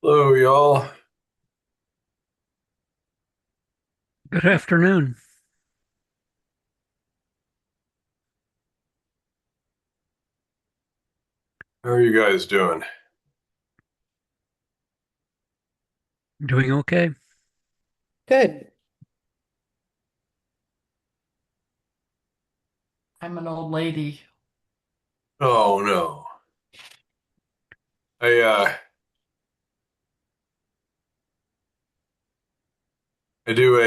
Hello, y'all. Good afternoon. How are you guys doing? Doing okay? Good. I'm an old lady. Oh no. I uh I do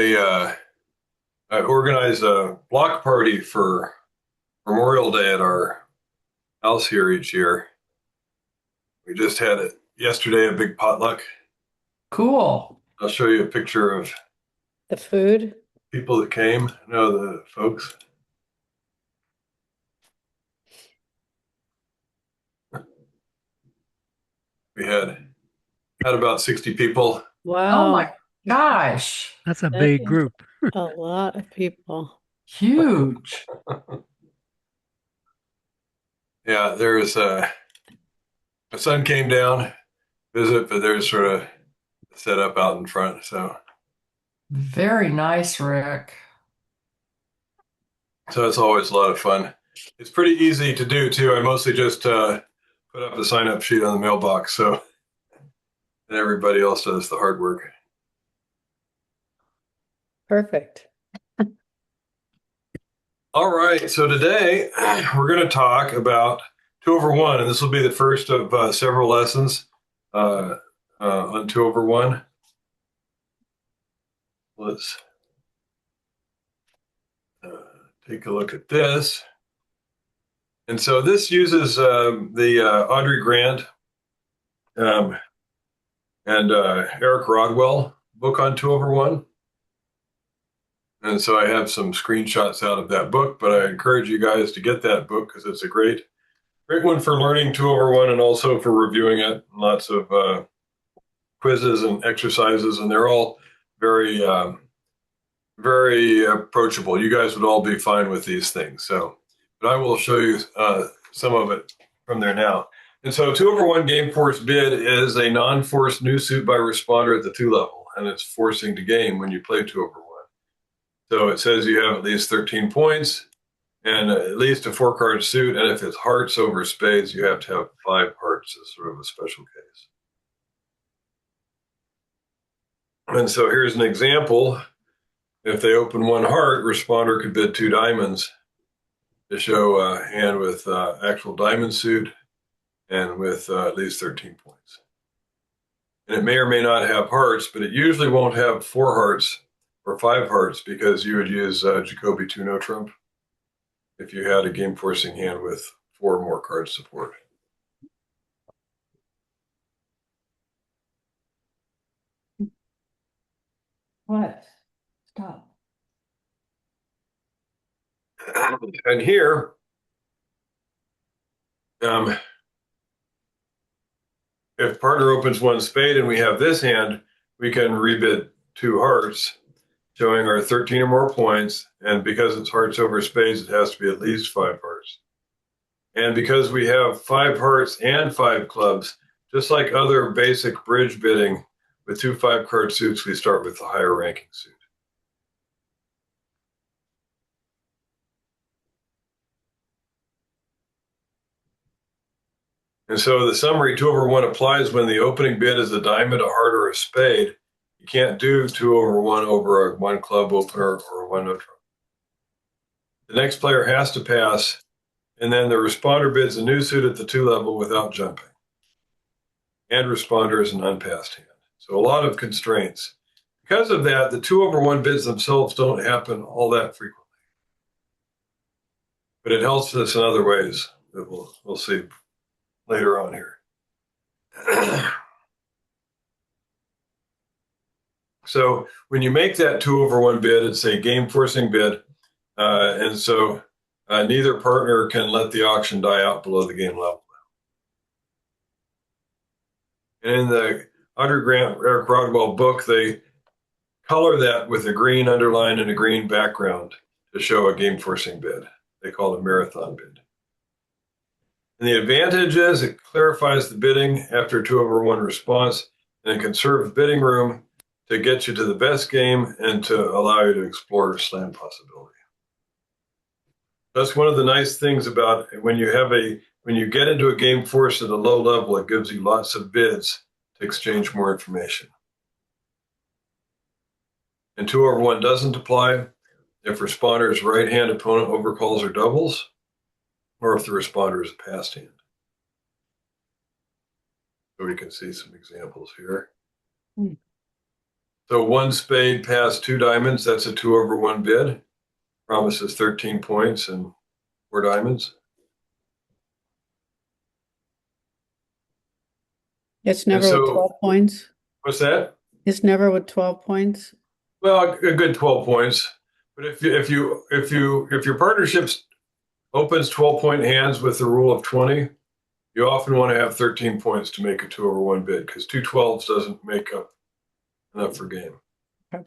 I organize a block party for Memorial Day at our house here each year. We just had it yesterday, a big potluck. Cool. I'll show you a picture of The food. people that came. No, the folks. We had about 60 people. Oh Wow. my gosh. That's a That big is group. a lot of people. Huge. Yeah, there's my son came down visit, but there's sort of set up out in front. Very nice, Rick. So it's always a lot of fun. It's pretty easy to do too. I mostly just put up the sign up sheet on the mailbox, so and everybody else does the hard work. Perfect. All right, so today we're going to talk about two over one, and this will be the first of several lessons uh, on two over one. Let's uh, take a look at this. And so this uses the Audrey Grant um, and Eric Rodwell book on two over one. And so I have some screenshots out of that book, but I encourage you guys to get that book because it's a great one for learning two over one and also for reviewing it. Lots of quizzes and exercises, and they're all very, very approachable. You guys would all be fine with these things. So, but I will show you some of it from there now. And so, two over one game force bid is a non-forced new suit by responder at the two level, and it's forcing to game when you play two over one. So it says you have at least 13 points and at least a four card suit. And if it's hearts over spades, you have to have five hearts as sort of a special case. And so here's an example. If they open one heart, responder could bid two diamonds to show a hand with actual diamond suit and with at least 13 points. And it may or may not have hearts, but it usually won't have four hearts or five hearts because you would use Jacoby 2 no trump if you had a game forcing hand with four more card support. What? Stop. And here, um, if partner opens one spade and we have this hand, we can rebid two hearts, showing our 13 or more points. And because it's hearts over spades, it has to be at least five hearts. And because we have five hearts and five clubs, just like other basic bridge bidding with two five card suits, we start with the higher ranking suit. And so the summary two over one applies when the opening bid is a diamond, a heart, or a spade. You can't do two over one over a one club opener or a one no trump. The next player has to pass, and then the responder bids a new suit at the two level without jumping. And responder is an unpassed hand. So a lot of constraints. Because of that, the two over one bids themselves don't happen all that frequently. But it helps us in other ways that we'll see later on here. So when you make that two over one bid, it's a game forcing bid. And so neither partner can let the auction die out below the game level. And in the Audrey Grant, Eric Rodwell book, they color that with a green underline and a green background to show a game forcing bid. They call it a marathon bid. And the advantage is it clarifies the bidding after two over one response. and conserve bidding room to get you to the best game and to allow you to explore slam possibility. That's one of the nice things about when you get into a game force at a low level, it gives you lots of bids to exchange more information. And 2/1 doesn't apply if responder's right hand opponent overcalls or doubles, or if the responder is a passed hand. So we can see some examples here. So 1 spade past 2 diamonds, that's a 2/1 bid. Promises 13 points and 4 diamonds. It's never so- with 12 points. What's that? It's never with 12 points. Well, a good 12 points. But if your partnership opens 12-point hands with the rule of 20, you often want to have 13 points to make a 2/1 bid because 2 12s doesn't make up enough for game. Okay.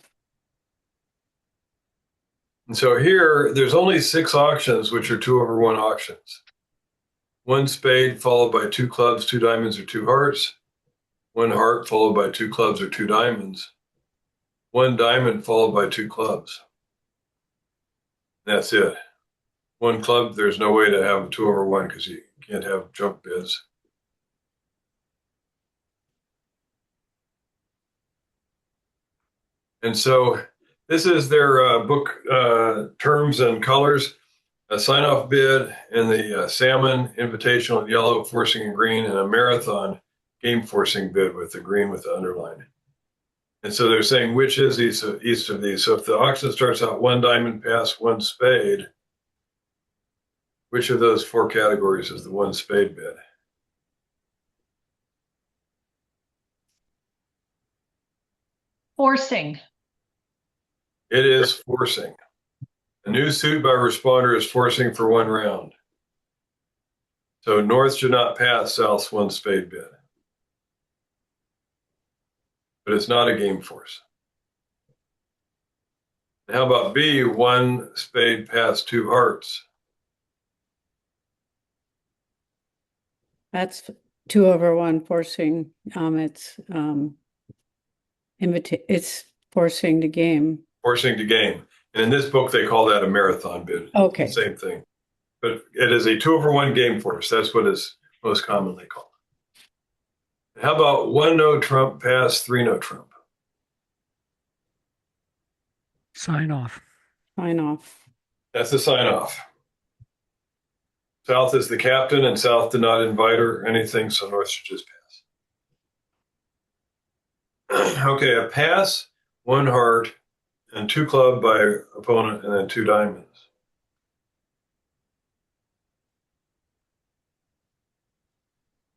And so here, there's only 6 auctions, which are 2/1 auctions. 1 spade followed by 2 clubs, 2 diamonds, or 2 hearts. 1 heart followed by 2 clubs or 2 diamonds. 1 diamond followed by 2 clubs. That's it. 1 club, there's no way to have a 2/1 because you can't have jump bids. And so this is their book terms and colors. A sign-off bid in the salmon, invitational in yellow, forcing in green, and a marathon game forcing bid with the green with the underline. And so they're saying which is each of these. So if the auction starts out 1 diamond past 1 spade, which of those 4 categories is the 1 spade bid? Forcing. It is forcing. A new suit by responder is forcing for 1 round. So North should not pass South's 1 spade bid. But it's not a game force. And how about B, 1 spade past 2 hearts? That's 2/1 forcing. It's forcing the game. Forcing to game. And in this book, they call that a marathon bid. Okay. Same thing. But it is a 2/1 game force. That's what is most commonly called. How about 1 no trump past 3 no trump? Sign off. Sign off. That's a sign off. South is the captain, and South did not invite or anything, so North should just pass. Okay, a pass, 1 heart, and 2 club by opponent, and then 2 diamonds.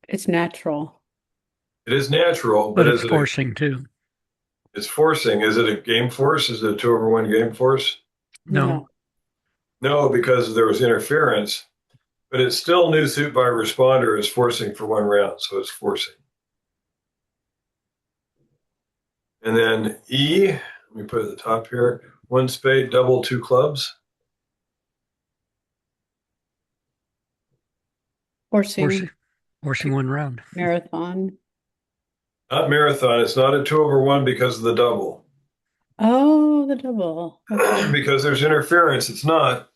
It's natural. It is natural, But but it's forcing too. it's forcing. Is it a game force? Is it a 2/1 game force? No. No, because there was interference, but it's still new suit by responder is forcing for 1 round, so it's forcing. And then E, let me put it at the top here, 1 spade, double 2 clubs. Forcing. Forcing 1 round. Marathon. Not marathon, it's not a 2/1 because of the double. Oh, the double. Okay. Because there's interference, it's not.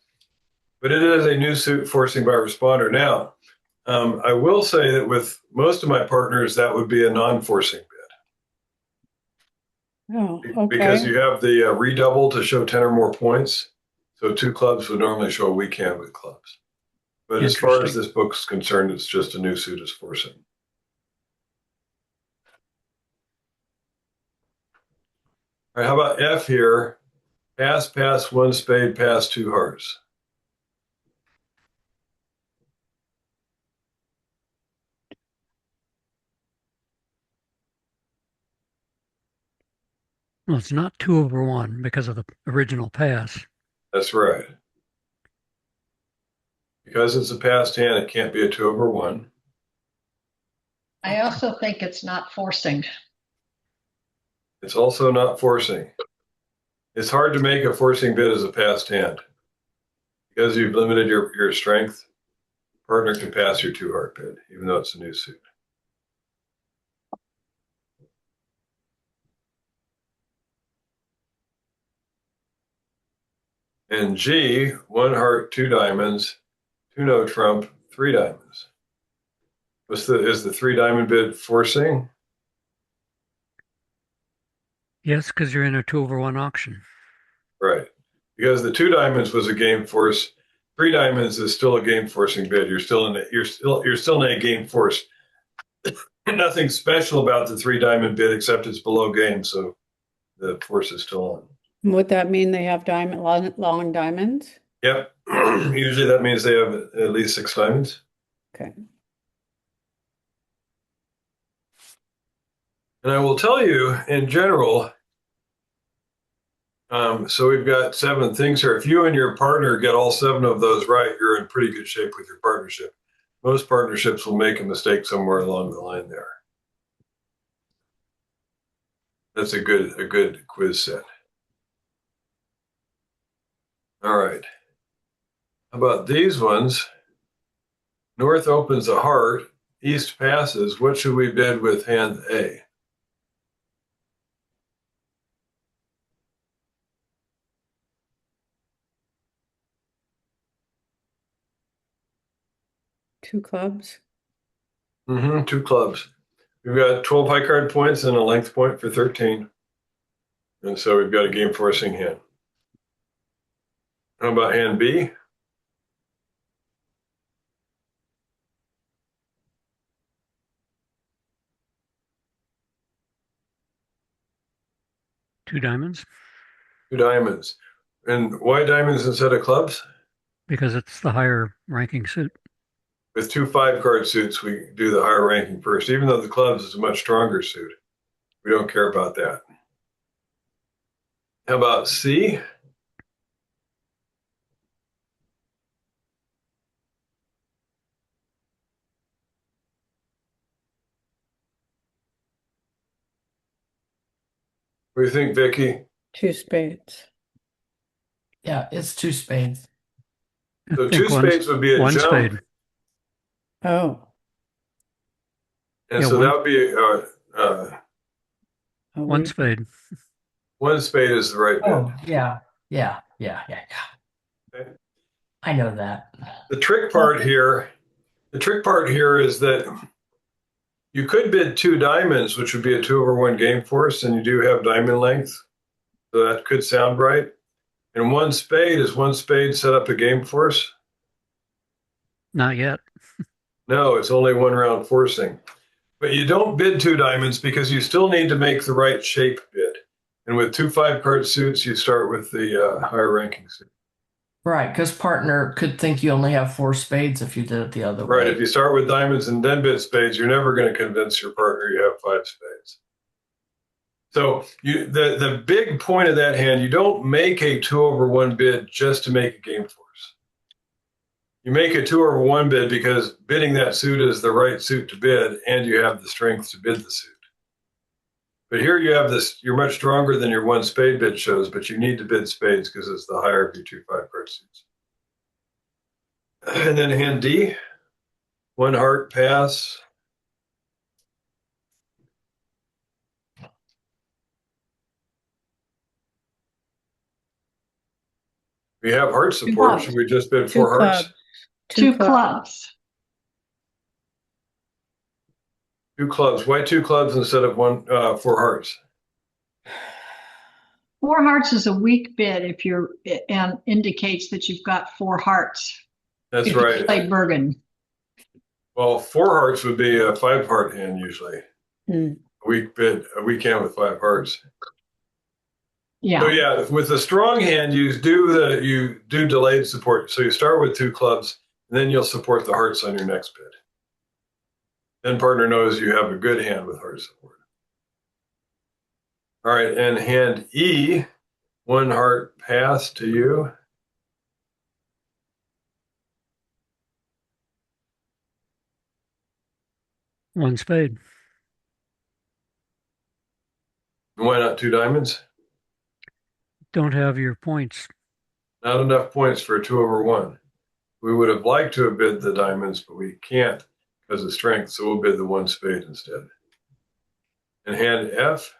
But it is a new suit forcing by responder. Now, I will say that with most of my partners, that would be a non-forcing bid. Oh, Because okay. you have the redouble to show 10 or more points. So 2 clubs would normally show a weak hand with clubs. But as far as Interesting. this book's concerned, it's just a new suit is forcing. All right, how about F here? Pass, pass, 1 spade, pass, 2 hearts. Well, it's not 2/1 because of the original pass. That's right. Because it's a passed hand, it can't be a 2/1. I also think it's not forcing. It's also not forcing. It's hard to make a forcing bid as a passed hand. Because you've limited your strength, partner can pass your 2 heart bid, even though it's a new suit. And G, 1 heart, 2 diamonds, 2 no trump, 3 diamonds. Is the 3 diamond bid forcing? Yes, because you're in a 2-over-1 auction. Right. Because the 2 diamonds was a game force. 3 diamonds is still a game forcing bid. You're still in a game force. Nothing special about the 3 diamond bid except it's below game, so the force is still on. Would that mean they have long diamonds? Yep. Usually that means they have at least 6 diamonds. Okay. And I will tell you, in general, so we've got 7 things here. If you and your partner get all 7 of those right, you're in pretty good shape with your partnership. Most partnerships will make a mistake somewhere along the line there. That's a good quiz set. All right. How about these ones? North opens a heart, east passes. What should we bid with hand A? Two clubs. 2 clubs. We've got 12 high card points and a length point for 13. And so we've got a game forcing hand. How about hand B? Two diamonds, 2 diamonds. And why diamonds instead of clubs? because it's the higher ranking suit. With 2 5-card suits, we do the higher ranking first, even though the clubs is a much stronger suit. We don't care about that. How about C? What do you think, Vicky? Two spades. Yeah, it's 2 spades. I So think 2 spades would be a one jump. spade. Oh. And Yeah, so one- that would be Oh, One we- spade. 1 spade is the right bid. Oh, yeah. Okay. I know that. The trick part here is that you could bid 2 diamonds, which would be a 2-over-1 game force, and you do have diamond length. So that could sound right. And 1 spade, is 1 spade set up a game force? Not yet. No, it's only 1 round forcing. But you don't bid 2 diamonds because you still need to make the right shape bid. And with 2 5-card suits, you start with the higher ranking suit. Right, because partner could think you only have 4 spades if you did it the other Right. way. If you start with diamonds and then bid spades, you're never going to convince your partner you have 5 spades. So the big point of that hand, you don't make a 2-over-1 bid just to make a game force. You make a 2-over-1 bid because bidding that suit is the right suit to bid, and you have the strength to bid the suit. But here you have this, you're much stronger than your 1 spade bid shows, but you need to bid spades because it's the higher of your 2 5-card suits. And then hand D, 1 heart pass. We have heart support. clubs. Should we just bid Two 4 hearts? clubs. Two clubs. 2 clubs. Why 2 clubs instead of 4 hearts? 4 hearts is a weak bid if you're and indicates that you've got 4 hearts. That's If you right. play Bergen. Well, 4 hearts would be a 5-heart hand usually. Hmm. A weak hand with 5 hearts. Yeah. So yeah, with a strong hand, you do delayed support. So you start with 2 clubs, and then you'll support the hearts on your next bid. Then partner knows you have a good hand with heart support. All right, and hand E, 1 heart pass to you. One spade. Why not 2 diamonds? Don't have your points. Not enough points for a 2-over-1. We would have liked to have bid the diamonds, but we can't because of strength, so we'll bid the 1 spade instead. And hand F,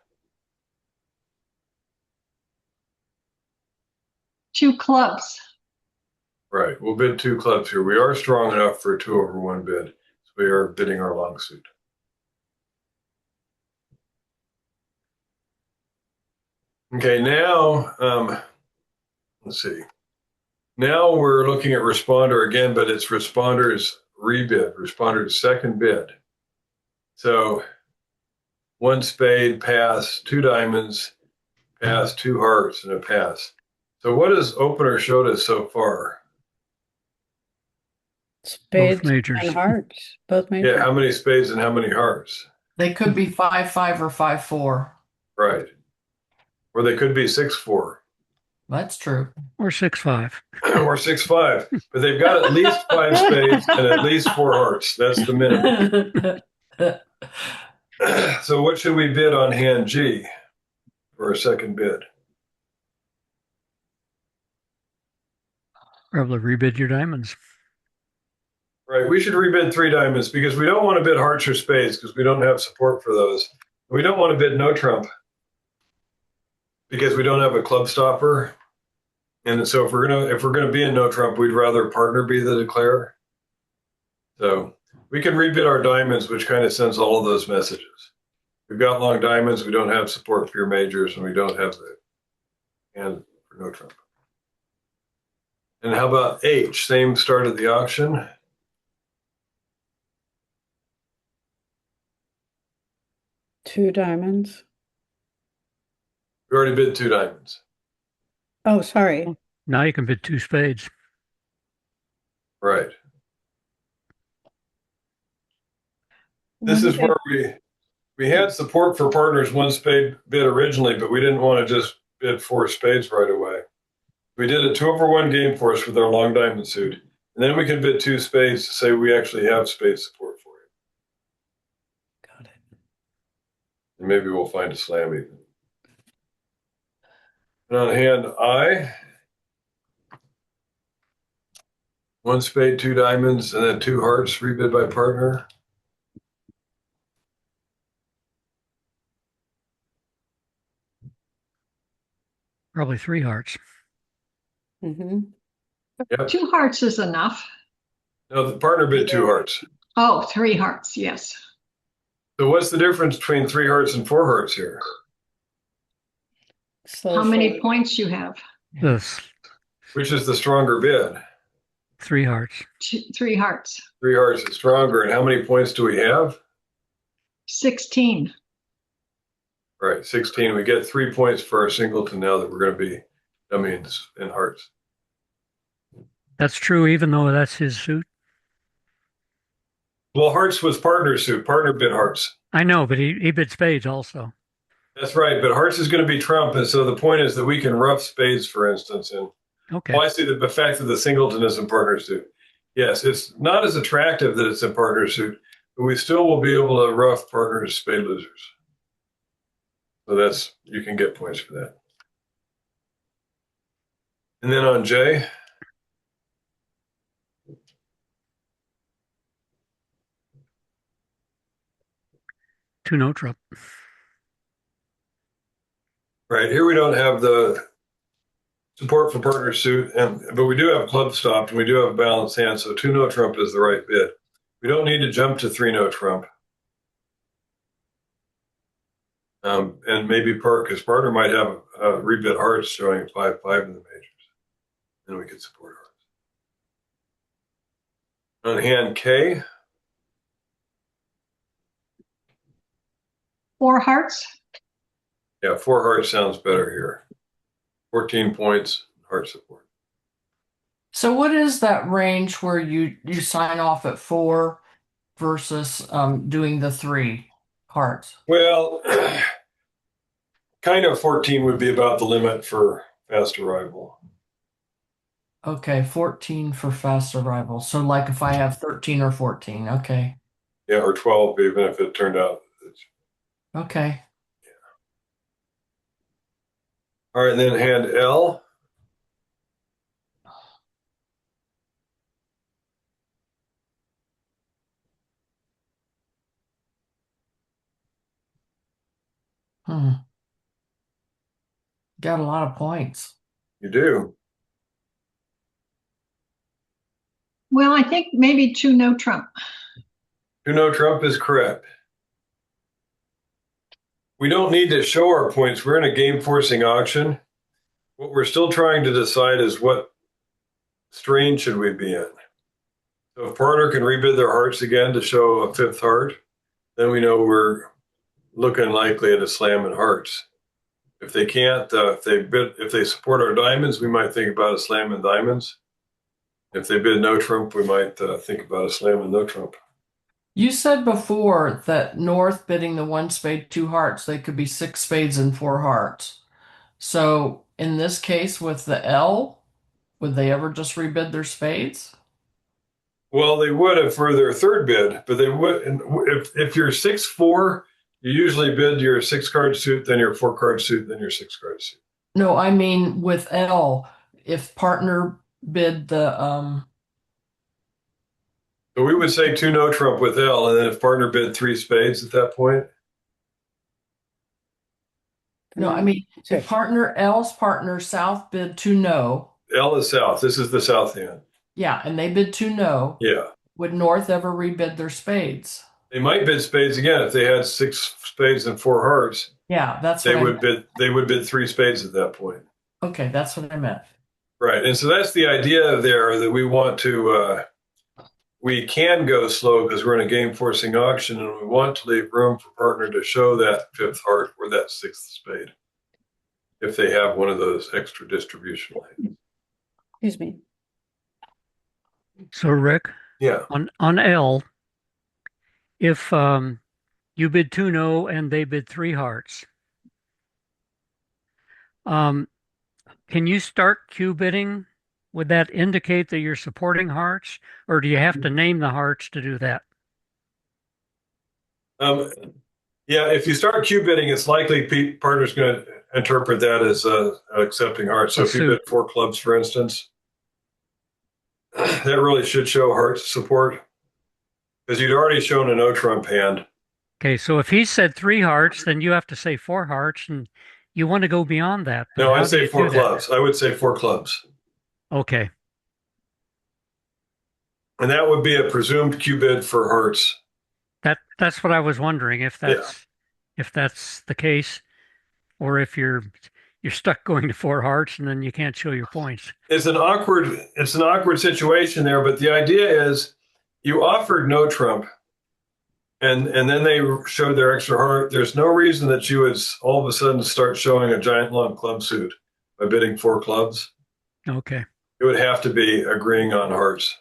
2 clubs. Right. We'll bid 2 clubs here. We are strong enough for a 2/1 bid. So we are bidding our long suit. Okay, now, let's see. Now we're looking at responder again, but it's responder's rebid, responder's second bid. So 1 spade, pass, 2 diamonds, pass, 2 hearts, and a pass. So what has opener showed us so far? Spades majors. and hearts, both majors. Yeah, how many spades and how many hearts? They could be 5-5 or 5-4. Right. Or they could be 6/4 That's true. Or 6-5. or 6/5, but they've got at least 5 spades and at least 4 hearts. That's the minimum. So what should we bid on hand G for a second bid? Probably rebid your diamonds. Right, we should rebid 3 diamonds because we don't want to bid hearts or spades because we don't have support for those. We don't want to bid no trump because we don't have a club stopper. And so if we're gonna be in no trump, we'd rather partner be the declarer. So we can rebid our diamonds, which kind of sends all of those messages. We've got long diamonds, we don't have support for your majors, and we don't have the hand for no trump. And how about H? Same start of the auction. Two diamonds. We already bid 2 diamonds. Oh, sorry. Now you can bid 2 spades. Right. This is where we had support for partners 1 spade bid originally, but we didn't want to just bid 4 spades right away. We did a 2/1 game for us with our long diamond suit. And then we can bid 2 spades to say we actually have spade support for it. Got it. And maybe we'll find a slam even. And on hand I, 1 spade, 2 diamonds, and then 2 hearts rebid by partner. Probably 3 hearts. Mm-hmm. Yep. 2 hearts is enough. No, the partner bid 2 hearts. Oh, 3 hearts, yes. So what's the difference between 3 hearts and 4 hearts here? How many points you have? This Which is the stronger bid? 3 hearts. 3 hearts. 3 hearts is stronger. And how many points do we have? 16. Right, 16. We get 3 points for our singleton now that we're going to be dummies in hearts. That's true, even though that's his suit. Well, hearts was partner suit. Partner bid hearts. I know, but he bid spades also. That's right, but hearts is going to be trump. And so the point is that we can rough spades, for instance. And Okay. well, I see the fact that the singleton is in partner suit. Yes, it's not as attractive that it's in partner suit, but we still will be able to rough partners spade losers. So that's, you can get points for that. And then on J, Two no trump. right here we don't have the support for partner suit, but we do have club stopped and we do have a balanced hand. So 2 no trump is the right bid. We don't need to jump to 3 no trump. And maybe because partner might have rebid hearts showing 5/5 in the majors. Then we could support hearts. On hand K, 4 hearts. yeah, 4 hearts sounds better here. 14 points, heart support. So what is that range where you sign off at 4 versus doing the 3 hearts? Well, kind of 14 would be about the limit for fast arrival. Okay, 14 for fast arrival. So like if I have 13 or 14, okay. Yeah, or 12, even if it turned out. Okay. All right, then hand L. Got a lot of points. You do. Well, I think maybe two no trump. Two no trump is correct. We don't need to show our points. We're in a game forcing auction. What we're still trying to decide is what strain should we be in. So if partner can rebid their hearts again to show a fifth heart, then we know we're looking likely at a slam in hearts. If they can't, if they support our diamonds, we might think about a slam in diamonds. If they bid no trump, we might think about a slam in no trump. You said before that North bidding the one spade, two hearts, they could be six spades and four hearts. So in this case with the L, would they ever just rebid their spades? Well, they would if for their third bid, but they would if you're 6-4, you usually bid your 6-card suit, then your 4-card suit, then your 6-card suit. No, I mean with L, if partner bid the So we would say two no trump with L, and then if partner bid 3 spades at that point. no, I mean if partner L's partner South bid two no, L is south. This is the south hand. yeah, and they bid two no, Yeah. would North ever rebid their spades? They might bid spades again if they had 6 spades and 4 hearts. Yeah, that's They what would bid. They would bid 3 spades at that point. Okay, that's what I meant. Right, and so that's the idea there that we want to. We can go slow because we're in a game forcing auction, and we want to leave room for partner to show that fifth heart or that sixth spade, if they have one of those extra distribution lanes. Excuse me. So Rick, Yeah. on L, if you bid two no and they bid three hearts, can you start Q bidding? Would that indicate that you're supporting hearts, or do you have to name the hearts to do that? Yeah, if you start Q bidding, it's likely partner's going to interpret that as accepting hearts. So if you bid 4 clubs, for instance, that really should show hearts support because you'd already shown a no trump hand. Okay, so if he said three hearts, then you have to say four hearts, and you want to go beyond that. No, How I'd do say you 4 do that? clubs. I would say 4 clubs. Okay, And that would be a presumed Q bid for hearts. that's what I was wondering if that's the case, or if you're stuck going to four hearts and then you can't show your points. It's an awkward situation there, but the idea is you offered no trump and then they showed their extra heart. There's no reason that you would all of a sudden start showing a giant long club suit by bidding 4 clubs. Okay. It would have to be agreeing on hearts.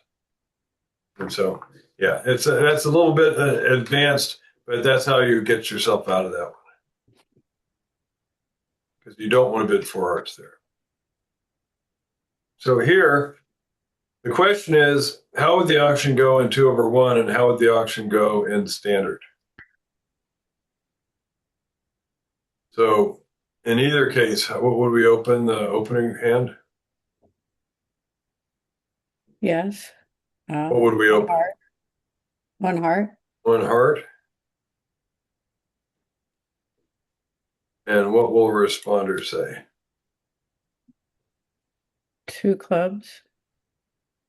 And so, yeah, that's a little bit advanced, but that's how you get yourself out of that one. Because you don't want to bid 4 hearts there. So here, the question is, how would the auction go in 2/1, and how would the auction go in standard? So in either case, what would we open the opening hand? Yes. What would we open? Heart. One heart. 1 heart. And what will responder say? 2 clubs.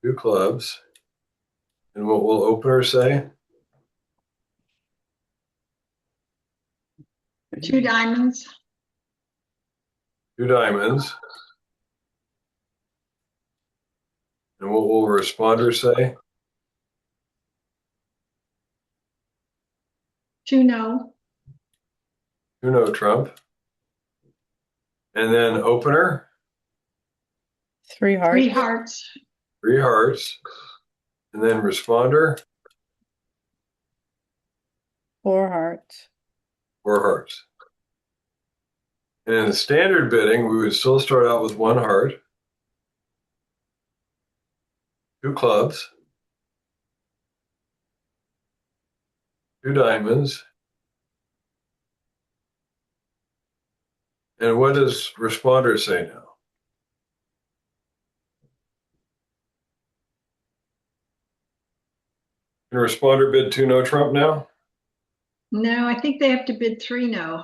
2 clubs. And what will opener say? 2 diamonds. 2 diamonds. And what will responder say? 2 no. 2 no trump. And then opener, 3 hearts. 3 hearts. 3 hearts. And then responder, 4 hearts. 4 hearts. And in the standard bidding, we would still start out with 1 heart, 2 clubs, 2 diamonds. And what does responder say now? Can responder bid 2 no trump now? No, I think they have to bid 3 no.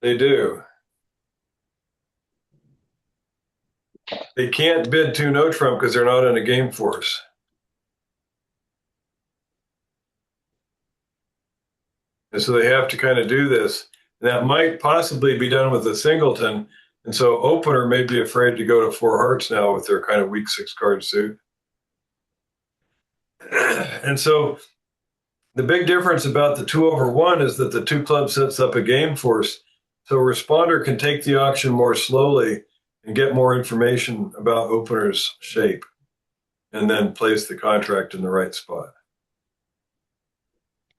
They do. They can't bid 2 no trump because they're not in a game force. And so they have to kind of do this. And that might possibly be done with a singleton. And so opener may be afraid to go to 4 hearts now with their kind of weak 6 card suit. And so the big difference about the 2/1 is that the 2 club sets up a game force. So a responder can take the auction more slowly and get more information about opener's shape and then place the contract in the right spot.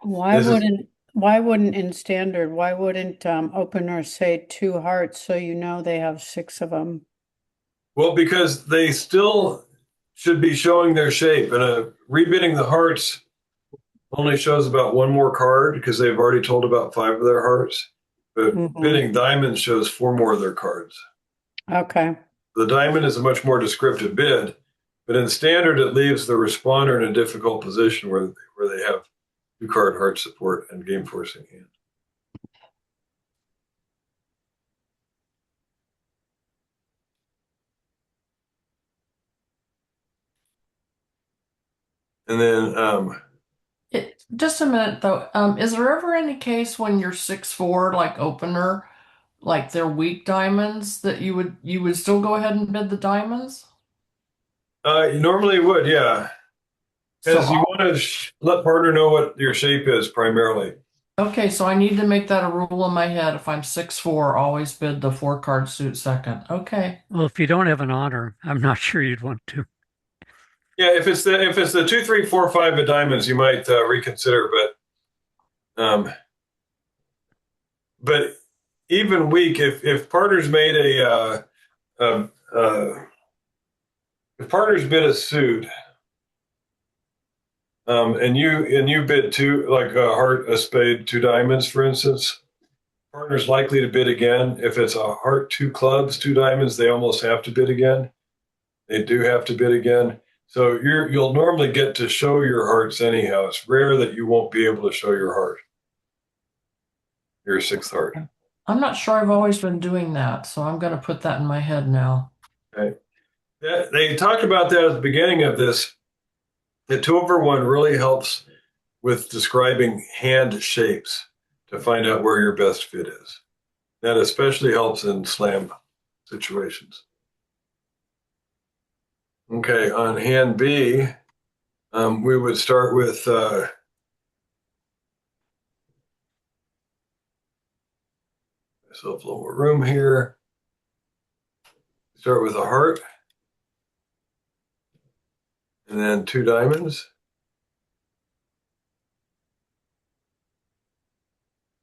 Why This is- wouldn't in standard, why wouldn't opener say 2 hearts so you know they have 6 of them? Well, because they still should be showing their shape, and rebidding the hearts only shows about 1 more card because they've already told about 5 of their hearts. But Mhm. bidding diamonds shows 4 more of their cards. Okay. The diamond is a much more descriptive bid, but in standard, it leaves the responder in a difficult position where they have 2 card heart support and game forcing hand. And then Just a minute though. Is there ever any case when you're 6-4, like opener, like they're weak diamonds, that you would still go ahead and bid the diamonds? you normally would, yeah. So Because you want to let partner know what your shape is primarily. okay, so I need to make that a rule in my head. If I'm 6-4, always bid the 4-card suit second. Okay. Well, if you don't have an honor, I'm not sure you'd want to. Yeah, if it's the 2, 3, 4, 5 of diamonds, you might reconsider. But even weak, if partners made if partners bid a suit, and you bid 2, like a heart, a spade, 2 diamonds, for instance, partner's likely to bid again. If it's a heart, 2 clubs, 2 diamonds, they almost have to bid again. They do have to bid again. So you'll normally get to show your hearts anyhow. It's rare that you won't be able to show your heart, your 6th heart. I'm not sure I've always been doing that, so I'm going to put that in my head now. Okay. They talked about that at the beginning of this. The 2/1 really helps with describing hand shapes to find out where your best fit is. That especially helps in slam situations. Okay, on hand B, we would start with myself a little more room here. Start with a heart, and then 2 diamonds,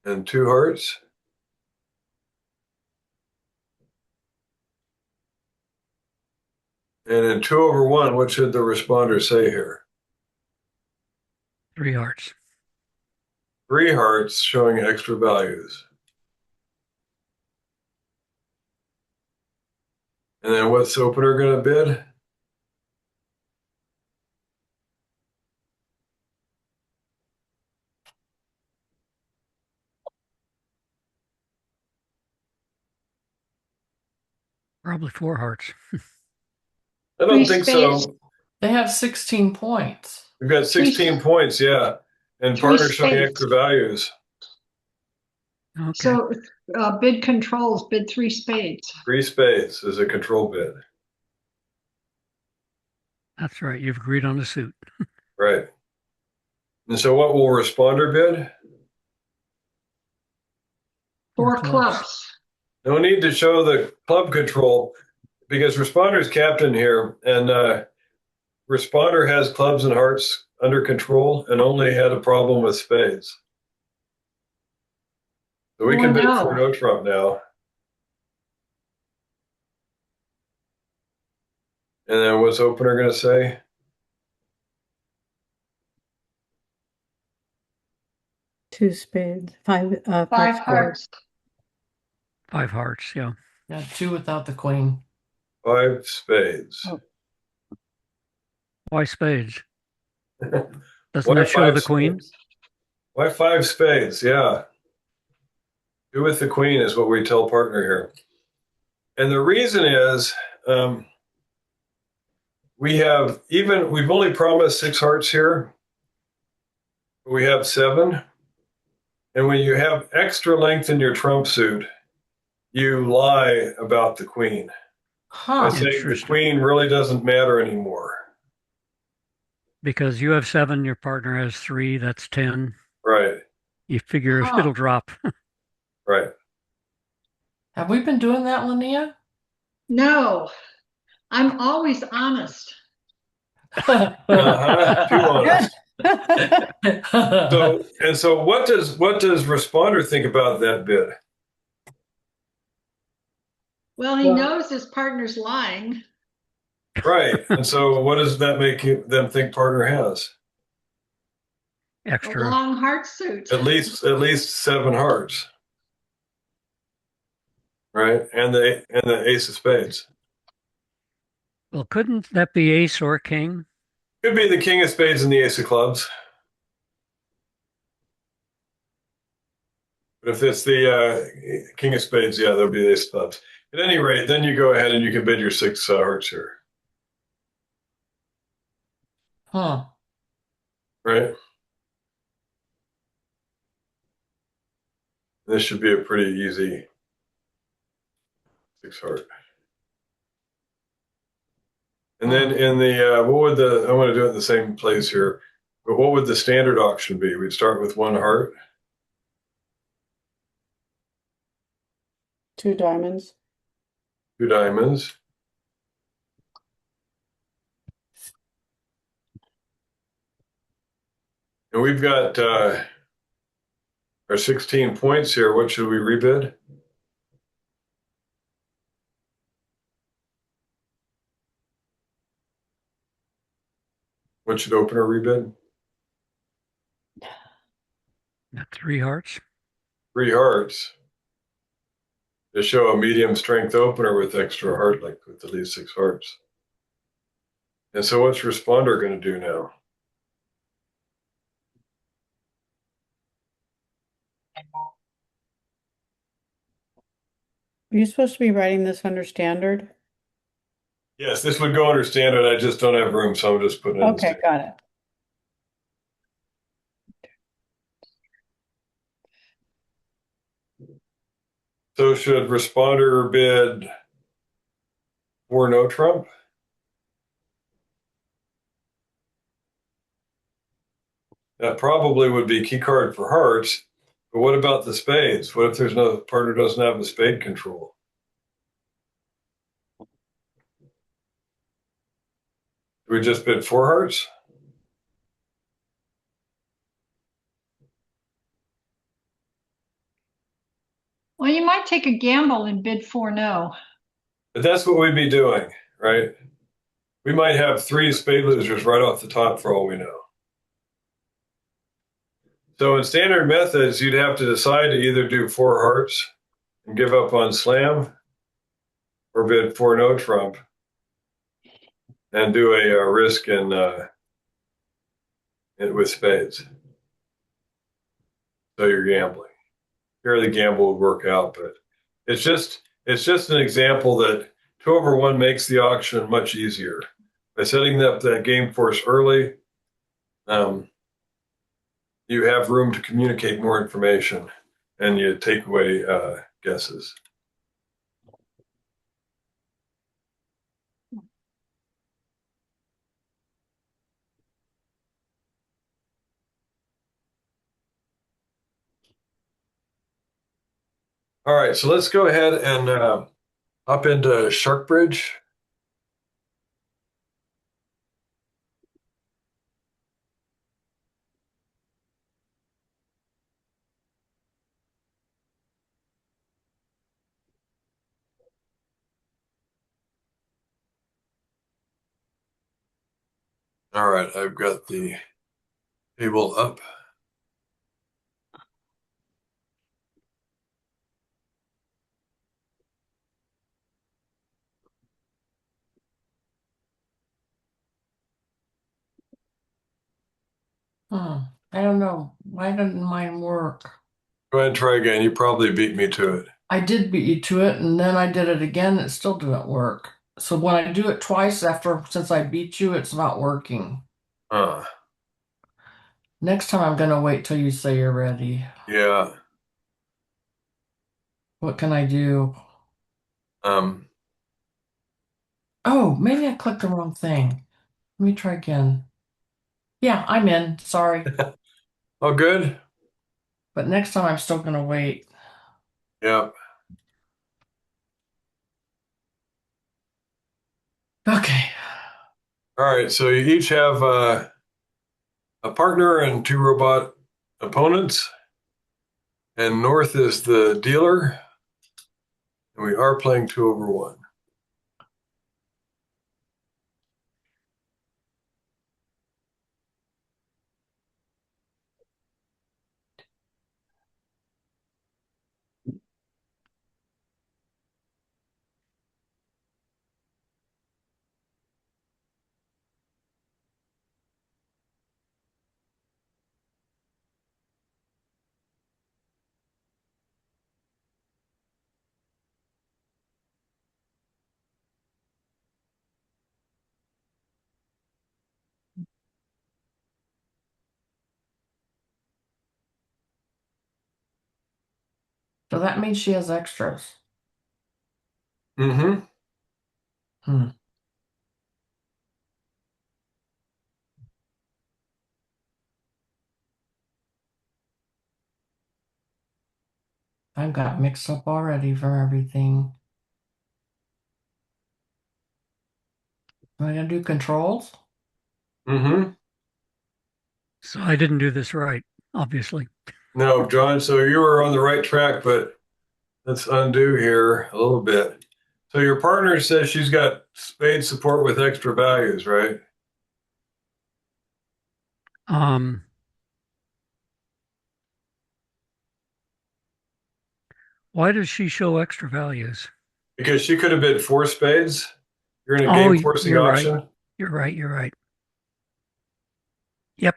and 2 hearts, and then 2/1. What should the responder say here? 3 hearts. 3 hearts showing extra values. And then what's the opener going to bid? Probably 4 hearts. I don't 3 think spades. so. They have 16 points. We've got 16 points, yeah. And 3 partners showing spades. extra values. Okay. So bid controls, bid 3 spades. 3 spades is a control bid. That's right. You've agreed on the suit. Right. And so what will responder bid? 4 clubs. clubs. No need to show the club control because responder's captain here, and responder has clubs and hearts under control and only had a problem with spades. So we Oh, can bid no. for no trump now. And then what's opener going to say? Two spades, 5 5 spades. hearts. 5 hearts. Yeah. Yeah, 2 without the queen. 5 spades. Oh. Why spades? Doesn't Why that show 5 the queen? spades? Why 5 spades? Yeah. Do with the queen is what we tell partner here. And the reason is we've only promised 6 hearts here. We have 7. And when you have extra length in your trump suit, you lie about the queen. I Huh. say the Interesting. queen really doesn't matter anymore. Because you have 7, your partner has 3, that's 10. Right, You figure Huh. it'll drop. right. Have we been doing that, Linnea? No, I'm always honest. Uh-huh. Too honest. Good. So what does responder think about that bid? Well, he knows his partner's lying. Right. And so what does that make them think partner has? A Extra. long heart suit. At least 7 hearts. Right? And the ace of spades. Well, couldn't that be ace or king? Could be the king of spades and the ace of clubs. But if it's the king of spades, yeah, there'll be the ace of clubs. At any rate, then you go ahead and you can bid your 6 hearts here. Huh. Right? This should be a pretty easy 6 heart. And then in the what would I want to do it in the same place here, but what would the standard auction be? We'd start with 1 heart. 2 diamonds. 2 diamonds. And we've got our 16 points here. What should we rebid? What should opener rebid? Not 3 hearts. 3 hearts. To show a medium strength opener with extra heart, like with at least 6 hearts. And so what's responder going to do now? Are you supposed to be writing this under standard? Yes, this would go under standard. I just don't have room, so I'm just putting it in Okay, got it. So should responder bid for no trump? That probably would be key card for hearts, but what about the spades? What if there's no partner doesn't have the spade control? Do we just bid 4 hearts? Well, you might take a gamble and bid 4 no. But that's what we'd be doing, right? We might have 3 spade losers right off the top for all we know. So in standard methods, you'd have to decide to either do 4 hearts and give up on slam, or bid 4 no trump and do a risk in with spades. So you're gambling. Here the gamble would work out, but it's just an example that 2/1 makes the auction much easier by setting up that game force early. You have room to communicate more information, and you take away guesses. All right, so let's go ahead and hop into Sharkbridge. All right, I've got the table up. I don't know. Why didn't mine work? Go ahead and try again. You probably beat me to it. I did beat you to it, and then I did it again. It still didn't work. So when I do it twice since I beat you, it's not working. Huh. Next time I'm gonna wait till you say you're ready. Yeah. What can I do? Um, Oh, maybe I clicked the wrong thing. Let me try again. Yeah, I'm in. Sorry. oh, good. But next time I'm still gonna wait. Yeah. Okay. All right. So you each have a partner and two robot opponents, and North is the dealer, and we are playing 2/1. So that means she has extras. Mm-hmm. Hmm. I got mixed up already from everything. Am I gonna do controls? Mm-hmm. So I didn't do this right, obviously. No, John, so you were on the right track, but let's undo here a little bit. So your partner says she's got spade support with extra values, right? Um, why does she show extra values? Because she could have bid four spades. You're in a Oh, game forcing you're right. auction. You're right. You're right. Yep.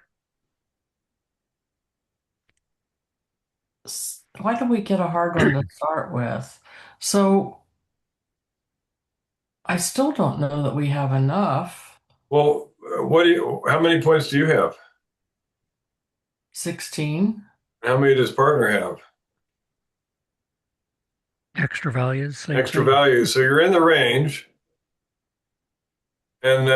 Why do we get a hard one to start with? So I still don't know that we have enough. Well, how many points do you have? 16. How many does partner have? Extra values, same Extra thing. values. So you're in the range. And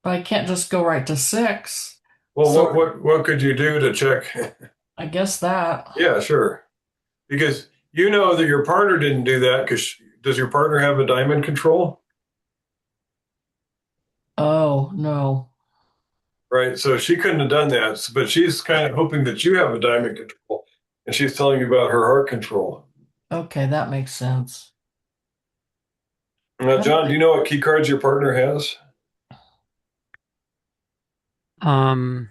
But I can't just go right to 6. well, So what could you do to check? I guess that. Yeah, sure. Because you know that your partner didn't do that because does your partner have a diamond control? Oh, no. Right. So she couldn't have done that. But she's kind of hoping that you have a diamond control. And she's telling you about her heart control. Okay, that makes sense. Now, John, do you know what key cards your partner has? Um,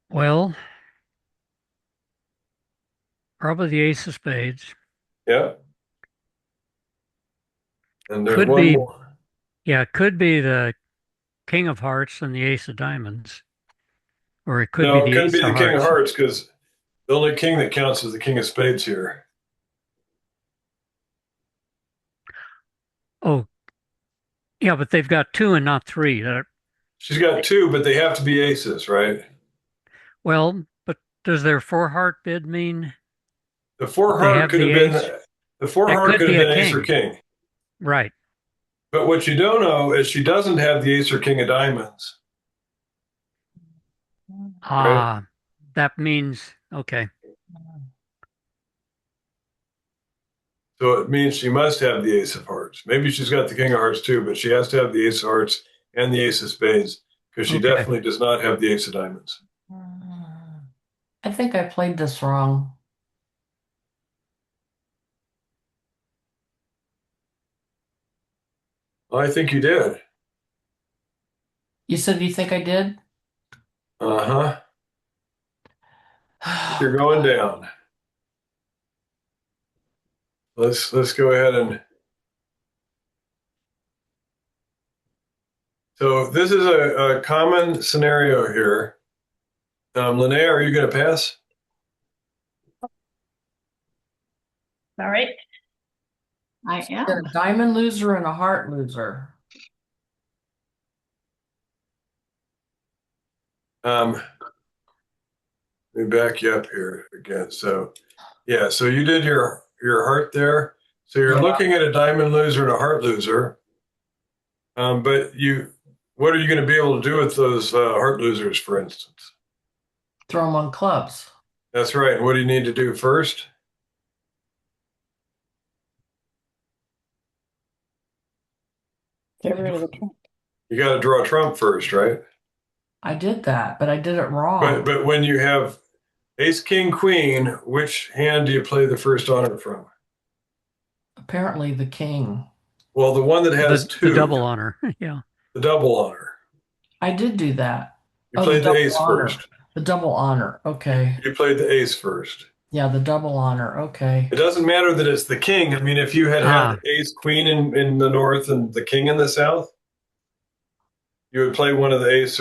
well, probably the ace of spades. Yeah. And there's Could one be, more. yeah, it could be the king of hearts and the ace of diamonds, or it could be No, it the couldn't ace be of the king of hearts. hearts because the only king that counts is the king of spades here. Oh, yeah, but they've got two and not three. She's got two, but they have to be aces, right? Well, but does their four heart bid mean The four they heart have could the have been ace? the four That heart could could have be a been ace or king. king. Right. But what you don't know is she doesn't have the ace or king of diamonds, right? Ah, that means, okay. So it means she must have the ace of hearts. Maybe she's got the king of hearts too, but she has to have the ace of hearts and the ace of spades because she Okay. definitely does not have the ace of diamonds. I think I played this wrong. Well, I think you did. You said you think I did? Uh-huh. You're going down. Let's go ahead and so this is a common scenario here. Linnea, are you going to pass? All right. I am. A diamond loser and a heart loser. Let me back you up here again. So, yeah, so you did your heart there. So you're Yeah. looking at a diamond loser and a heart loser. But what are you going to be able to do with those heart losers, for instance? Throw them on clubs. That's right. What do you need to do first? Get rid of the trump. You got to draw a trump first, right? I did that, but I did it wrong. But when you have ace, king, queen, which hand do you play the first honor from? Apparently the king. Well, the one that has two. The double honor. Yeah. The double honor. I did do that. You Oh, played the double ace honor. first. The double honor. Okay. You played the ace first. Yeah, the double honor. Okay. It doesn't matter that it's the king. I mean, if you had Ah. ace, queen in the north and the king in the south, you would play one of the ace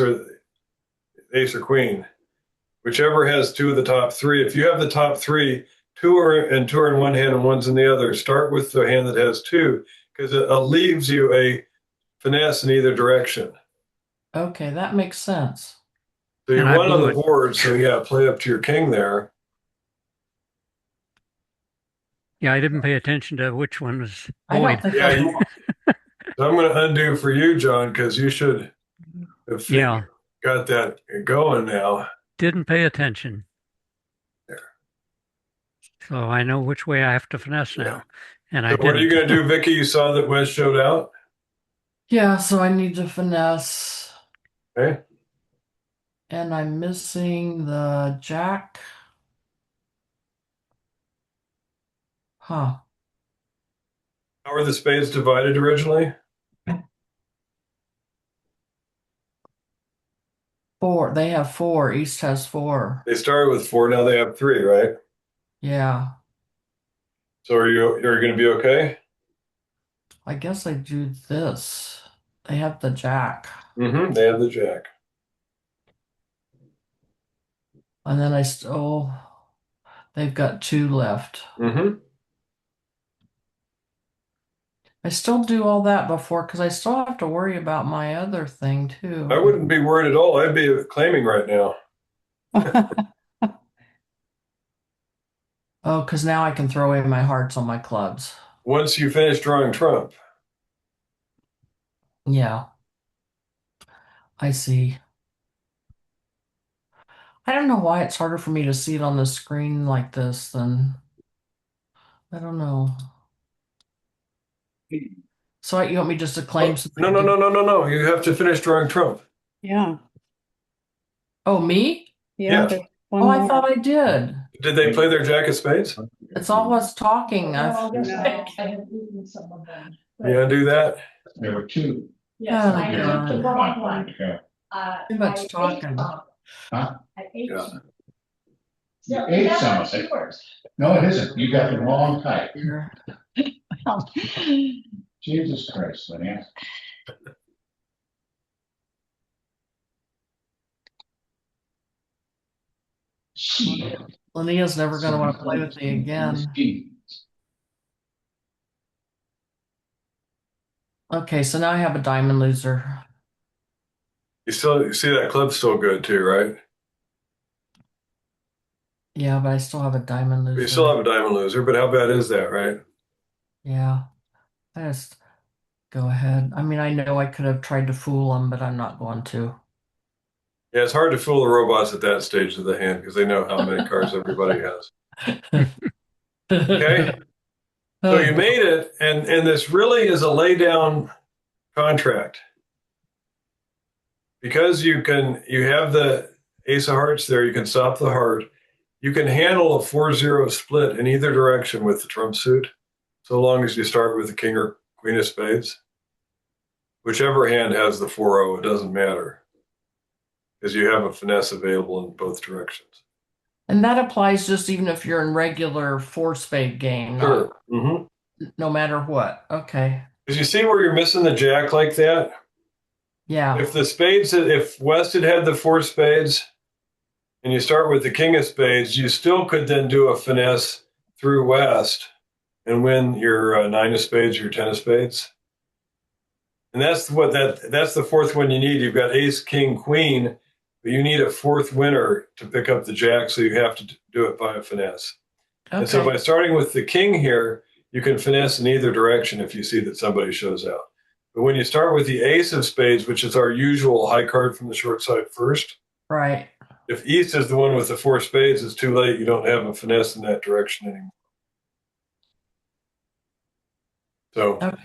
or queen, whichever has two of the top three. If you have the top three, two are in one hand and one's in the other. Start with the hand that has two because it leaves you a finesse in either direction. Okay, that makes sense. So you're And I one on blew the it. board, so yeah, play up to your king there. Yeah, I didn't pay attention to which one was I don't void. think Yeah, I you- So I'm going to undo for you, John, because you should have Yeah, got that going now. didn't pay attention. There. So I know which way I have to finesse now. Yeah. And So I what are you didn't. going to do, Vicky? You saw that Wes showed out. Yeah, so I need to finesse. Okay. And I'm missing the jack. Huh. How were the spades divided originally? 4. They have 4. East has 4. They started with 4. Now they have 3, right? Yeah. So you're going to be okay? I guess I do this. They have the jack. Mm-hmm. They have the jack. And then they've got 2 left. Mm-hmm. I still do all that before because I still have to worry about my other thing too. I wouldn't be worried at all. I'd be claiming right now. Oh, because now I can throw away my hearts on my clubs. Once you finish drawing trump. Yeah. I see. I don't know why it's harder for me to see it on the screen like this than I don't know. So you want me just to claim something? No. You have to finish drawing trump. Yeah, Oh, me? Yeah. there's one Oh, I more. thought I did. Did they play their jack of spades? It's all us talking. Well, I- there's I have eaten some of them. You undo that? There were 2. Yes, Oh, I ate God. the wrong one. Yeah. Too much I ate talking. some. Huh? I ate Yeah. some. You So ate that's some of it. yours. No, it isn't. You got the wrong type. Here. Well, Jesus Christ, Linnea. Shit. Linnea's never going to want to play with me again. Okay, so now I have a diamond loser. You see that club's still good too, right? Yeah, but I still have a diamond loser. You still have a diamond loser, but how bad is that, right? Yeah. I just go ahead. I mean, I know I could have tried to fool them, but I'm not going to. Yeah, it's hard to fool the robots at that stage of the hand because they know how many cards everybody has. Okay. So you made it, and this really is a lay down contract. Because you have the ace of hearts there, you can stop the heart. You can handle a 4-0 split in either direction with the trump suit, so long as you start with the king or queen of spades. Whichever hand has the 4-0, it doesn't matter. Because you have a finesse available in both directions. And that applies just even if you're in regular 4-spade game, Sure. Mm-hmm. no matter what. Okay. Because you see where you're missing the jack like that? Yeah. If West had the 4 spades and you start with the king of spades, you still could then do a finesse through West and win your nine of spades, your 10 of spades. And that's that's the fourth one you need. You've got ace, king, queen, but you need a fourth winner to pick up the jack, so you have to do it by a finesse. And so Okay. by starting with the king here, you can finesse in either direction if you see that somebody shows out. But when you start with the ace of spades, which is our usual high card from the short side first, Right. if East is the one with the four spades, it's too late. You don't have a finesse in that direction anymore. So Okay.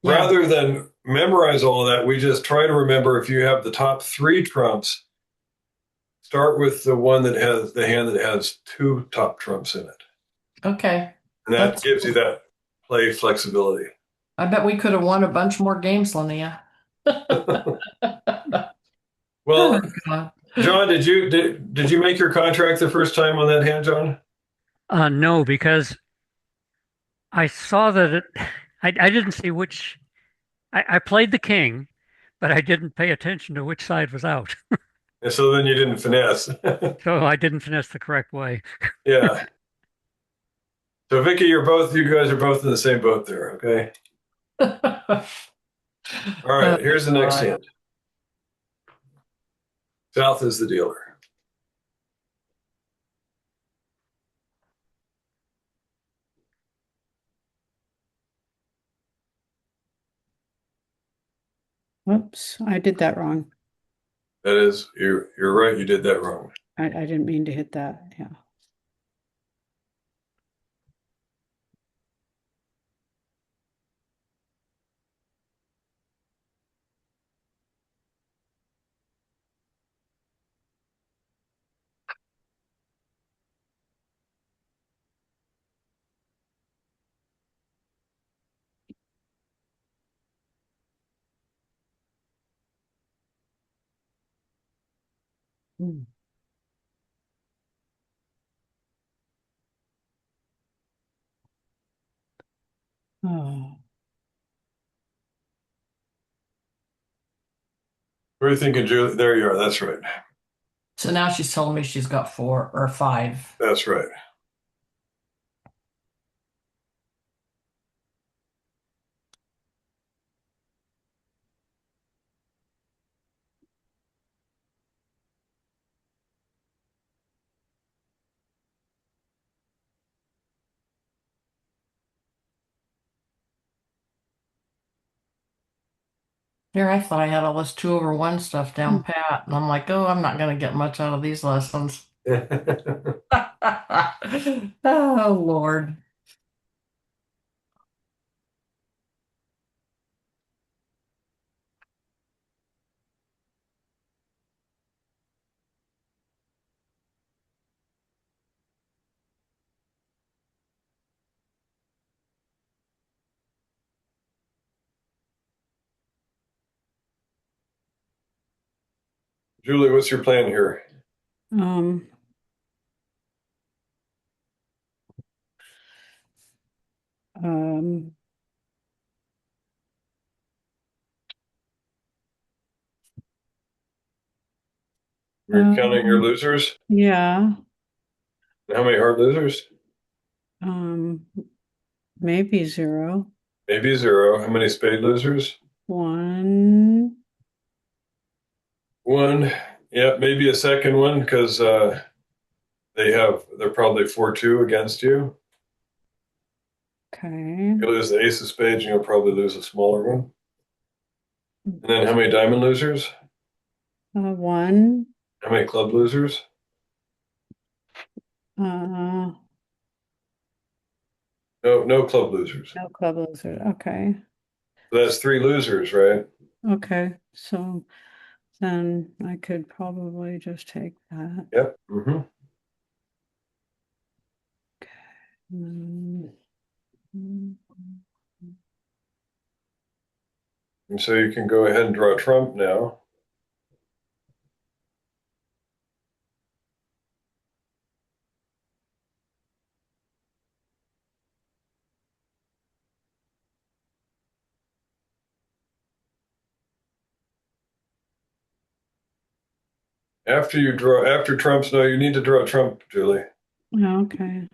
Yeah. rather than memorize all of that, we just try to remember if you have the top three trumps, start with the one that has the hand that has two top trumps in it. Okay. And that That's gives you that play flexibility. I bet we could have won a bunch more games, Linnea. Well, Oh, God. John, did you make your contract the first time on that hand, John? No, because I saw that I didn't see which. I played the king, but I didn't pay attention to which side was out. And so then you didn't finesse. So I didn't finesse the correct way. Yeah. So Vicky, you guys are both in the same boat there, okay? All right, here's the next God. hand. South is the dealer. Whoops, I did that wrong. That is, you're right, you did that wrong. I didn't mean to hit that. Yeah. Hmm. Oh, What are you thinking, Julie? There you are. That's right. So now she's telling me she's got 4 or 5. That's right. Here, I thought I had all this 2/1 stuff down pat, and I'm like, oh, I'm not going to get much out of these lessons. Oh, Lord. Julie, what's your plan here? um, um, You're counting your Um, losers? yeah. How many hard losers? Um, maybe 0, Maybe 0. How many spade losers? 1. 1. Yeah, maybe a second one because they're probably 4-2 against you. Okay. You lose the ace of spades, and you'll probably lose a smaller one. And then how many diamond losers? 1. How many club losers? Uh, No club losers. no club loser. Okay. So that's 3 losers, right? Okay. So then I could probably just take that. Yep. Mm-hmm. Mm, mm, And so you can go ahead and draw trump now. After trump's, no, you need to draw trump, Julie. Okay.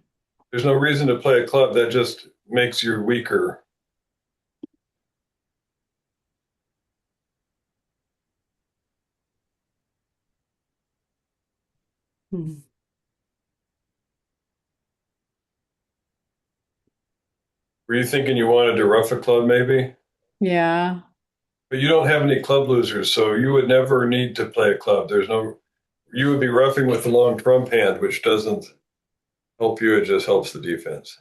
There's no reason to play a club. That just makes you weaker. Hmm. Were you thinking you wanted to rough a club maybe? Yeah. But you don't have any club losers, so you would never need to play a club. You would be roughing with the long trump hand, which doesn't help you. It just helps the defense.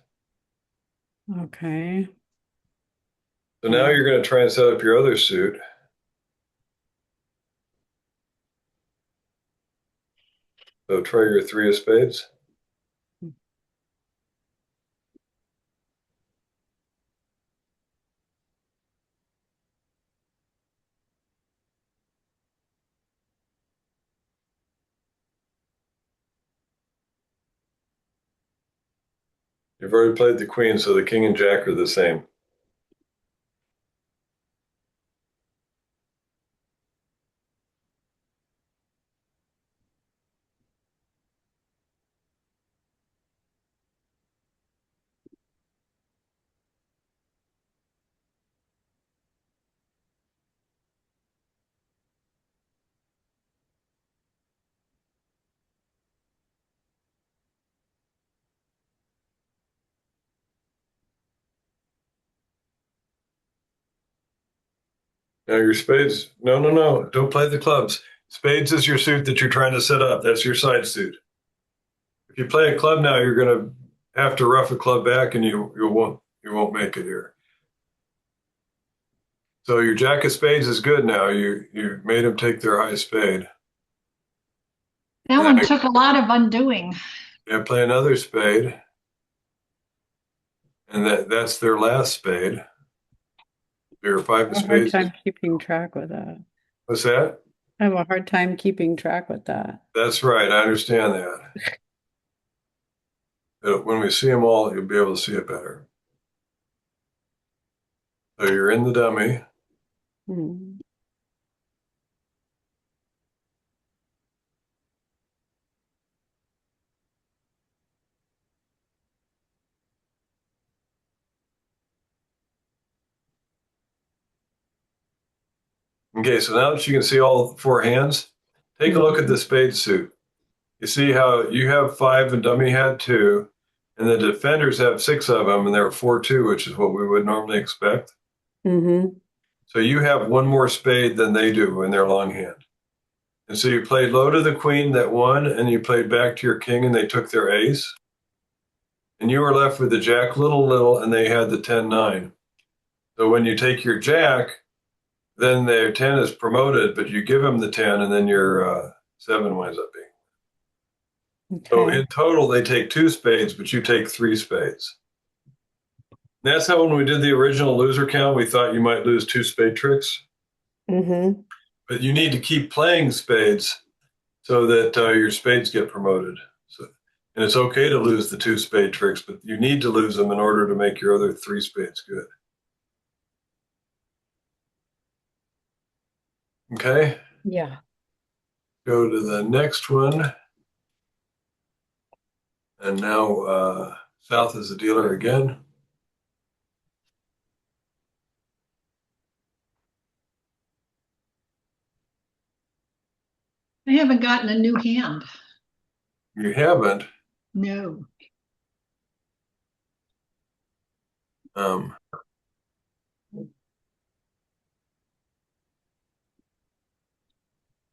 Okay. So now you're going to try and set up your other suit. So try your 3 of spades. You've already played the queen, so the king and jack are the same. Now your spades, no, don't play the clubs. Spades is your suit that you're trying to set up. That's your side suit. If you play a club now, you're going to have to rough a club back, and you won't make it here. So your jack of spades is good now. You made him take their high spade. That one took a lot of undoing. Yeah, play another spade, and that's their last spade. Your 5 of I have a hard spades. time keeping track with that. What's that? I have a hard time keeping track with that. That's right. I understand that. But when we see them all, you'll be able to see it better. So you're in the dummy. Hmm. Okay, so now that you can see all 4 hands, take a look at the spade suit. You see how you have 5 and dummy had 2, and the defenders have 6 of them, and they're 4-2, which is what we would normally expect. Mm-hmm. So you have one more spade than they do in their long hand. And so you played low to the queen that won, and you played back to your king, and they took their ace. And you were left with the jack little, and they had the 10-9. So when you take your jack, then their 10 is promoted, but you give them the 10, and then your 7 winds up being. So Okay. in total, they take 2 spades, but you take 3 spades. That's how when we did the original loser count, we thought you might lose 2 spade tricks. Mm-hmm. But you need to keep playing spades so that your spades get promoted. And it's okay to lose the 2 spade tricks, but you need to lose them in order to make your other 3 spades good. Okay, Yeah. go to the next one. And now South is the dealer again. I haven't gotten a new hand. You haven't. No. Um,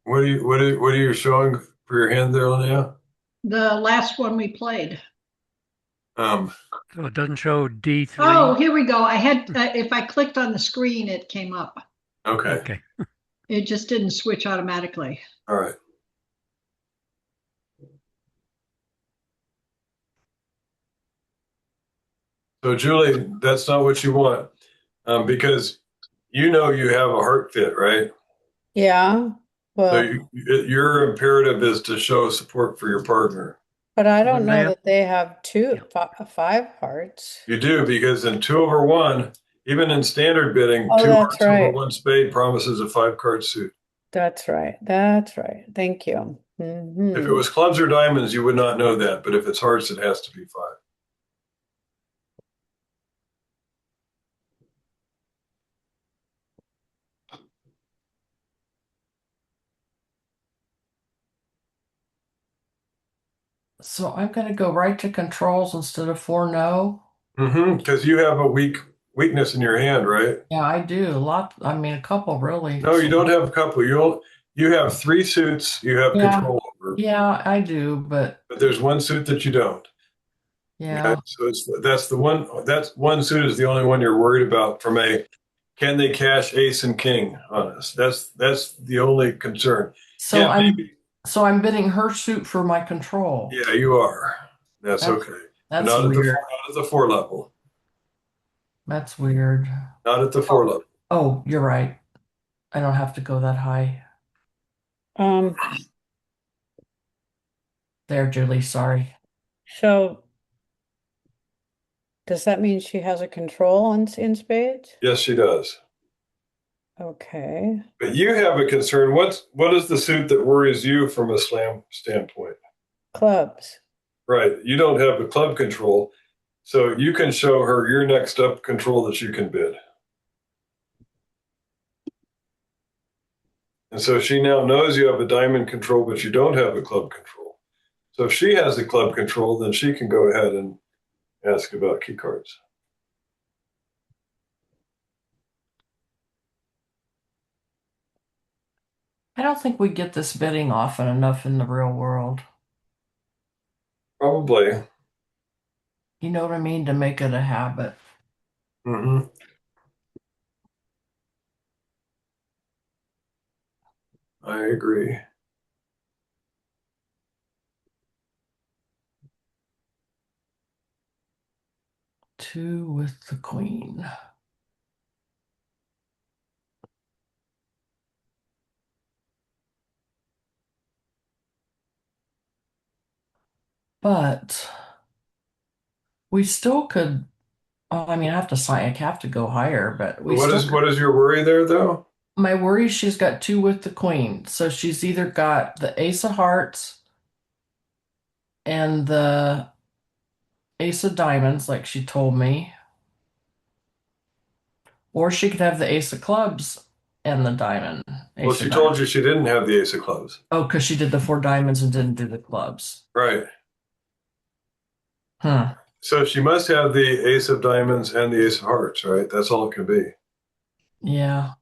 what are you showing for your hand there, Linnea? The last one we played. So it doesn't show D3. Oh, here we go. I had, if I clicked on the screen, it came up. Okay. Okay. It just didn't switch automatically. All right. So Julie, that's not what you want, because you know you have a heart fit, right? Yeah. So Well, your imperative is to show support for your partner. but I don't Wouldn't know they have- that they have 5 hearts. You do, because in 2/1, even in standard bidding, Oh, 2 that's hearts over right. 1 spade promises a 5-card suit. That's right. That's right. Thank you. If it Mm-hmm. was clubs or diamonds, you would not know that, but if it's hearts, it has to be 5. So I'm going to go right to controls instead of 4 no. Because you have a weakness in your hand, right? Yeah, I do. A lot. I mean, a couple really. No, you don't have a couple. You have three suits you have Yeah. control over, Yeah, I do, but but there's one suit that you don't. yeah. Okay, so that's one suit is the only one you're worried about from a can they cash ace and king on us? That's the only concern. So Yeah, I'm maybe. bidding her suit for my control. Yeah, you are. That's That's- okay. That's Not weird. not at the four level. That's weird. Not at the four level. Oh, you're right. I don't have to go that high. Um, There, Julie, sorry. so does that mean she has a control in spades? Yes, she does. Okay. But you have a concern. What is the suit that worries you from a slam standpoint? Clubs. Right. You don't have the club control, so you can show her your next up control that you can bid. And so she now knows you have a diamond control, but you don't have a club control. So if she has the club control, then she can go ahead and ask about key cards. I don't think we get this bidding often enough in the real world. Probably. You know what I mean? To make it a habit. Mm-hmm. I agree. Two with the queen. But we still could. Oh, I mean, I have to sign. I have to go higher, but we What still. is what is your worry there, though? My worry, she's got two with the queen, so she's either got the ace of hearts and the ace of diamonds, like she told me, or she could have the ace of clubs and the diamond. Well, Ace she of told diamonds. you she didn't have the ace of clubs. Oh, because she did the four diamonds and didn't do the clubs. Right. Hmm. So she must have the ace of diamonds and the ace of hearts, right? That's all it can be. Yeah.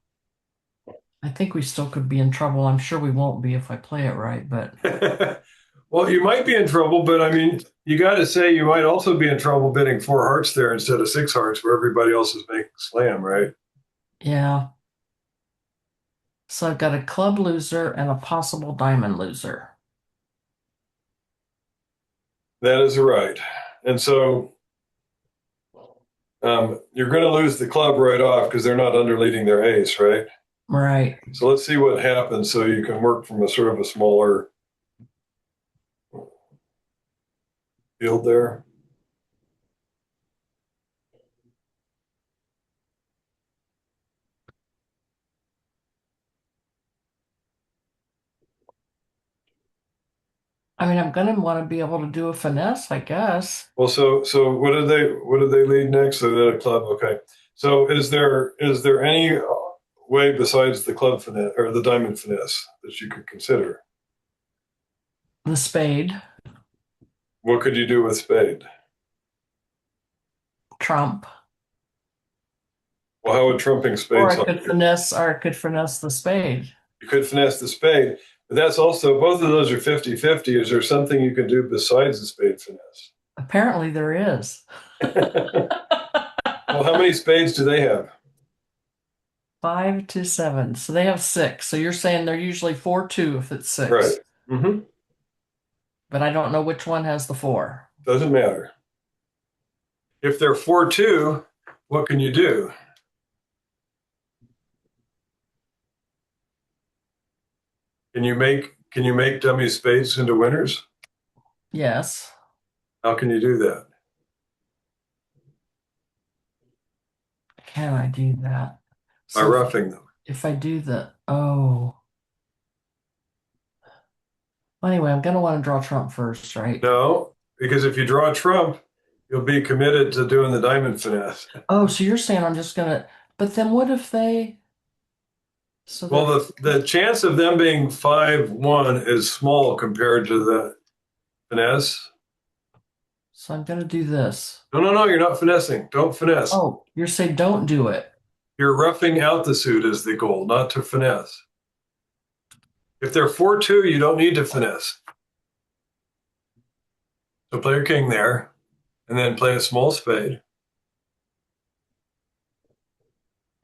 I think we still could be in trouble. I'm sure we won't be if I play it right, but Well, you might be in trouble, but I mean, you got to say you might also be in trouble bidding four hearts there instead of six hearts where everybody else is making slam, right? yeah. So I've got a club loser and a possible diamond loser. That is right. And so you're going to lose the club right off because they're not underleading their ace, right? Right. So let's see what happens so you can work from a sort of a smaller field there. I mean, I'm gonna want to be able to do a finesse, I guess. Well, so what did they lead next? So they had a club. Okay. So is there any way besides the club finesse or the diamond finesse that you could consider? The spade, What could you do with spade? trump, Well, how would trumping or spades I help could you? finesse, or I could finesse the spade. You could finesse the spade, but that's also both of those are 50-50. Is there something you can do besides the spade finesse? Apparently, there is. Well, how many spades do they have? 5 to 7. So they have 6. So you're saying they're usually 4-2 if it's 6. Right. Mm-hmm. But I don't know which one has the 4. Doesn't matter. If they're 4-2, what can you do? Can you make dummy spades into winners? Yes. How can you do that? Can I do that? By So roughing them. if I do the, oh. Well, anyway, I'm going to want to draw trump first, right? No, because if you draw a trump, you'll be committed to doing the diamond finesse. Oh, so you're saying I'm just going to, but then what if they, so Well, that, the chance of them being 5-1 is small compared to the finesse. So I'm gonna do this. No, you're not finessing. Don't finesse. Oh, you're saying don't do it. You're roughing out the suit is the goal, not to finesse. If they're 4-2, you don't need to finesse. So play your king there, and then play a small spade,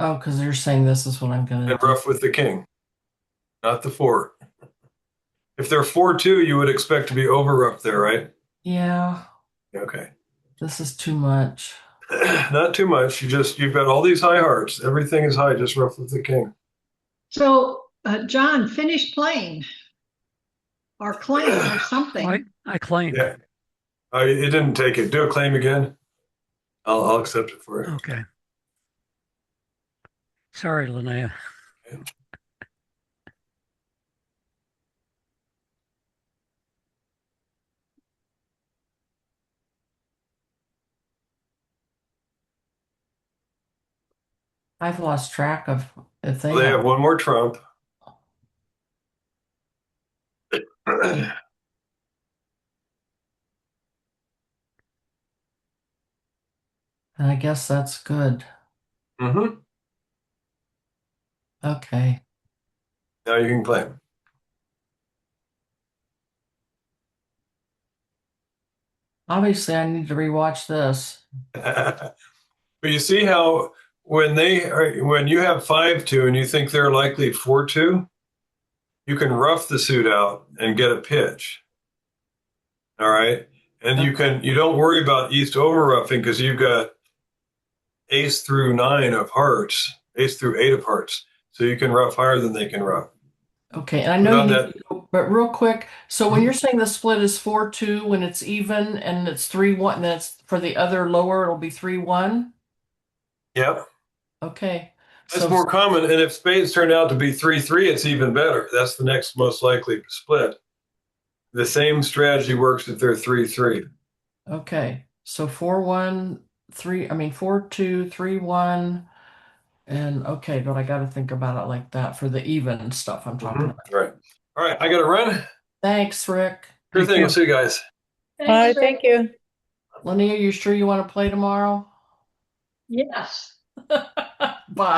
Oh, because you're saying this is what I'm gonna and do. rough with the king, not the 4. If they're 4-2, you would expect to be over rough there, right? Yeah, Okay. this is too much. Not too much. You've got all these high hearts. Everything is high, just rough with the king. So, John, finish playing or claim or something. I claimed. Yeah. It didn't take it. Do a claim again. I'll accept it for you. Okay. Sorry, Linnea. I've lost track of if they They have. have one more trump. And I guess that's good. Mm-hmm. Okay. Now you can claim. Obviously, I need to rewatch this. But you see how when you have 5-2 and you think they're likely 4-2, you can rough the suit out and get a pitch. All right. And you don't worry about East over roughing because you've got ace through 9 of hearts, ace through 8 of hearts. So you can rough higher than they can rough. Okay, and I know Without but real quick, so when you're saying the split is 4-2 when it's even and it's 3-1, then it's for the other lower, it'll be 3-1. Yep. Okay. That's So more common. And if spades turn out to be 3-3, it's even better. That's the next most likely split. The same strategy works if they're 3-3. okay. So 4-1, 4-2, 3-1. And okay, but I got to think about it like that for the even stuff I'm talking Mhm. about. Right. All right. I got to run. Thanks, Rick. Sure Thank thing. you. We'll see you guys. Bye, thank you. Linnea, you sure you want to play tomorrow? Yes. Bye.